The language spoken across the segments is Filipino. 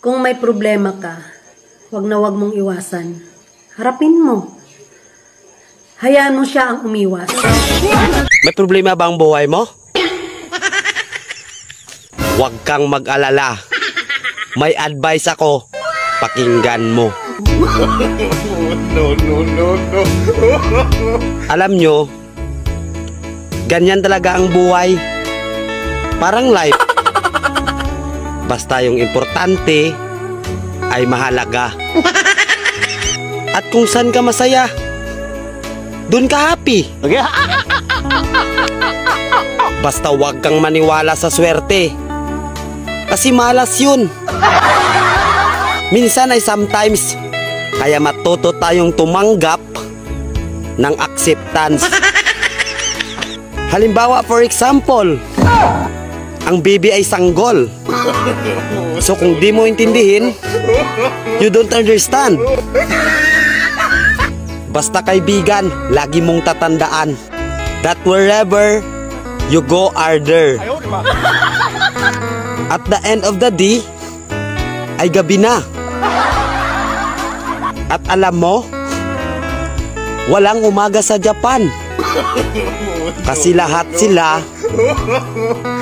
Kung may problema ka, wag na wag mong iwasan. Harapin mo. Hayaan mo siya ang umiwas. May problema ba ang buhay mo? Huwag kang mag-alala. May advice ako. Pakinggan mo. No. Alam nyo, ganyan talaga ang buhay. Parang life. Basta yung importante ay mahalaga. At kung saan ka masaya, dun ka happy. Okay? Basta wag kang maniwala sa swerte. Kasi malas yun. Minsan ay sometimes. Kaya matuto tayong tumanggap ng acceptance. Halimbawa, for example, ang baby ay sanggol. So kung di mo intindihin, you don't understand. Basta kaibigan, lagi mong tatandaan that wherever you go are there. At the end of the day, ay gabi na. At alam mo, walang umaga sa Japan. Kasi lahat sila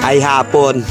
ay hapon.